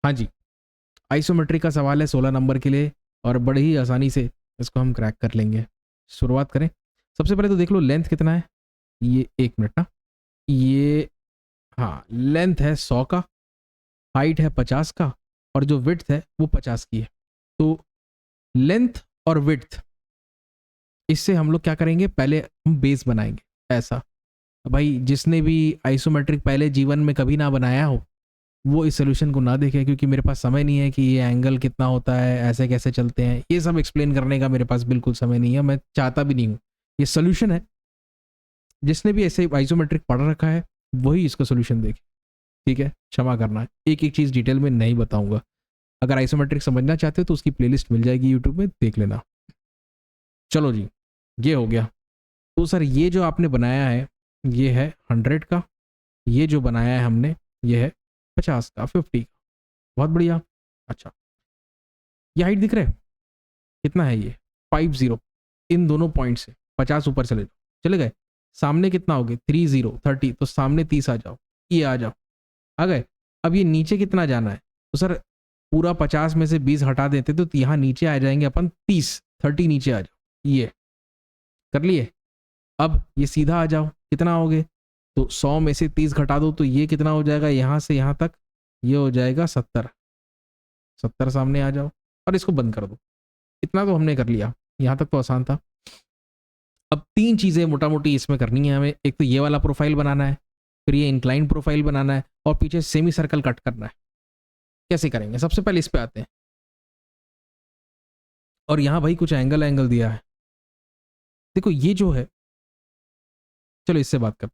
हाँ जी, आइसोमेट्रिक का सवाल है 16 नंबर के लिए और बड़े ही आसानी से इसको हम क्रैक कर लेंगे। शुरुआत करें। सबसे पहले तो देख लो लेंथ कितना है। ये 1 मिनट ना, ये हाँ लेंथ है 100 का, हाइट है 50 का और जो विड्थ है वो 50 की है। तो लेंथ और विड्थ, इससे हम लोग क्या करेंगे, पहले हम बेस बनाएंगे ऐसा। भाई जिसने भी आइसोमेट्रिक पहले जीवन में कभी ना बनाया हो वो इस सोल्यूशन को ना देखे, क्योंकि मेरे पास समय नहीं है कि ये एंगल कितना होता है, ऐसे कैसे चलते हैं, ये सब एक्सप्लेन करने का मेरे पास बिल्कुल समय नहीं है, मैं चाहता भी नहीं हूँ। ये सोल्यूशन है, जिसने भी ऐसे आइसोमेट्रिक पढ़ रखा है वही इसका सोल्यूशन देखे। ठीक है, क्षमा करना है, एक एक चीज़ डिटेल में नहीं बताऊंगा। अगर आइसोमेट्रिक समझना चाहते हो तो उसकी प्लेलिस्ट मिल जाएगी यूट्यूब में, देख लेना। चलो जी, ये हो गया। तो सर ये जो आपने बनाया है ये है 100 का, ये जो बनाया है हमने ये है 50 का, 50 का। बहुत बढ़िया। अच्छा, ये हाइट दिख रहा है कितना है, ये 50। इन दोनों पॉइंट से 50 ऊपर चले जाओ, चले गए। सामने कितना हो गए 30, 30, तो सामने 30 आ जाओ, ये आ जाओ, आ गए। अब ये नीचे कितना जाना है, तो सर पूरा 50 में से 20 हटा देते तो यहाँ नीचे आ जाएंगे अपन 30, 30 नीचे आ जाओ, ये कर लिए। अब ये सीधा आ जाओ, कितना हो गए, तो 100 में से 30 घटा दो तो ये कितना हो जाएगा, यहाँ से यहाँ तक ये हो जाएगा 70, 70 सामने आ जाओ और इसको बंद कर दो। इतना तो हमने कर लिया, यहाँ तक तो आसान था। अब 3 चीज़ें मोटा मोटी इसमें करनी है हमें। एक तो ये वाला प्रोफाइल बनाना है, फिर ये इंक्लाइन प्रोफाइल बनाना है और पीछे सेमी सर्कल कट करना है। कैसे करेंगे, सबसे पहले इस पे आते हैं। और यहाँ भाई कुछ एंगल एंगल दिया है, देखो ये जो है, चलो इससे बात कर।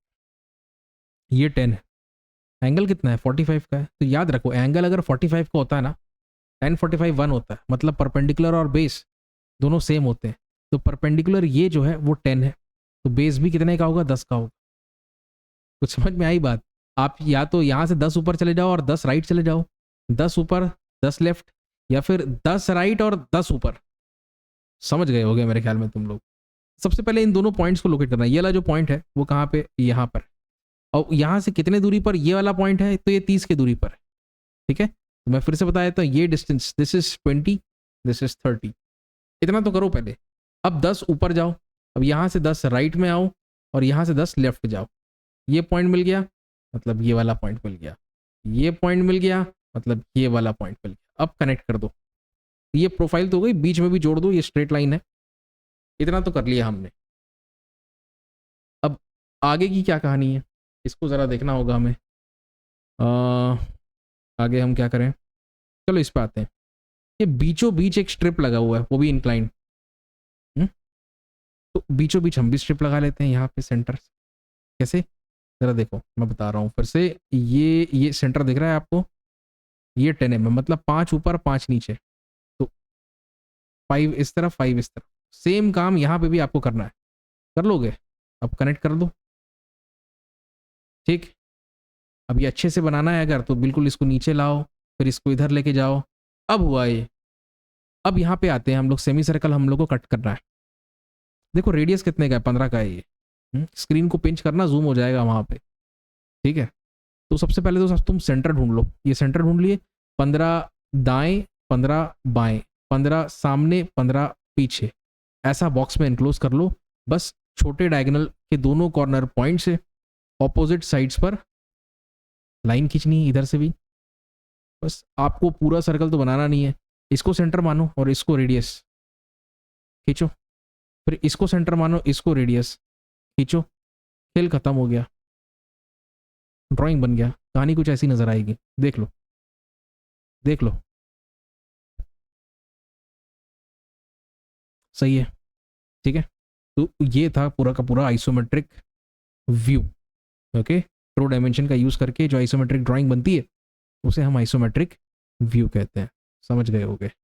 ये 10 है, एंगल कितना है 45 का है, तो याद रखो एंगल अगर 45 का होता है ना, 10 45 1 होता है, मतलब परपेंडिकुलर और बेस दोनों सेम होते हैं। तो परपेंडिकुलर ये जो है वो 10 है, तो बेस भी कितने का होगा, 10 का होगा। कुछ समझ में आई बात। आप या तो यहाँ से 10 ऊपर चले जाओ और 10 राइट चले जाओ, 10 ऊपर 10 लेफ्ट, या फिर 10 राइट और 10 ऊपर। समझ गए होगे मेरे ख्याल में तुम लोग। सबसे पहले इन दोनों पॉइंट्स को लोकेट करना है। ये वाला जो पॉइंट है वो कहाँ पे, यहाँ पर। और यहाँ से कितने दूरी पर ये वाला पॉइंट है, तो ये 30 की दूरी पर है। ठीक है, तो मैं फिर से बता देता हूँ, ये distance this is 20, this is 30। इतना तो करो पहले। अब 10 ऊपर जाओ, अब यहाँ से 10 राइट में आओ और यहाँ से 10 लेफ्ट जाओ। ये पॉइंट मिल गया, मतलब ये वाला पॉइंट मिल गया, ये पॉइंट मिल गया, मतलब ये वाला पॉइंट मिल गया। अब कनेक्ट कर दो, ये प्रोफाइल तो हो गई, बीच में भी जोड़ दो, ये स्ट्रेट लाइन है। इतना तो कर लिया हमने। अब आगे की क्या कहानी है, इसको ज़रा देखना होगा हमें। आगे हम क्या करें, चलो इस पे आते हैं। ये बीचों बीच एक स्ट्रिप लगा हुआ है, वो भी इंक्लाइन। तो बीचों बीच हम भी स्ट्रिप लगा लेते हैं यहाँ पे सेंटर। कैसे, जरा देखो मैं बता रहा हूँ फिर से। ये सेंटर दिख रहा है आपको, ये 10 mm, मतलब 5 ऊपर 5 नीचे, तो 5 इस तरफ 5 इस तरफ। सेम काम यहाँ पे भी आपको करना है, कर लोगे। अब कनेक्ट कर दो। ठीक, अब ये अच्छे से बनाना है अगर, तो बिल्कुल इसको नीचे लाओ, फिर इसको इधर लेके जाओ। अब हुआ ये। अब यहाँ पे आते हैं हम लोग, सेमी सर्कल हम लोग को कट करना है। देखो रेडियस कितने का है, 15 का है ये। स्क्रीन को पिंच करना, जूम हो जाएगा वहाँ पे। ठीक है, तो सबसे पहले तो तुम सेंटर ढूंढ लो। ये सेंटर ढूंढ लिए, 15 दाएं 15 बाएं, 15 सामने 15 पीछे, ऐसा बॉक्स में एनक्लोज कर लो। बस छोटे डायगोनल के दोनों कॉर्नर पॉइंट से ऑपोजिट साइड्स पर लाइन खींचनी है, इधर से भी। बस आपको पूरा सर्कल तो बनाना नहीं है, इसको सेंटर मानो और इसको रेडियस खींचो, फिर इसको सेंटर मानो, इसको रेडियस खींचो। खेल खत्म हो गया, ड्राइंग बन गया। कहानी कुछ ऐसी नजर आएगी, देख लो, देख लो। सही है, ठीक है। तो ये था पूरा का पूरा isometric view. Okay, pro dimension का यूज करके जो आइसोमेट्रिक ड्राइंग बनती है उसे हम आइसोमेट्रिक व्यू कहते हैं। समझ गए होगे।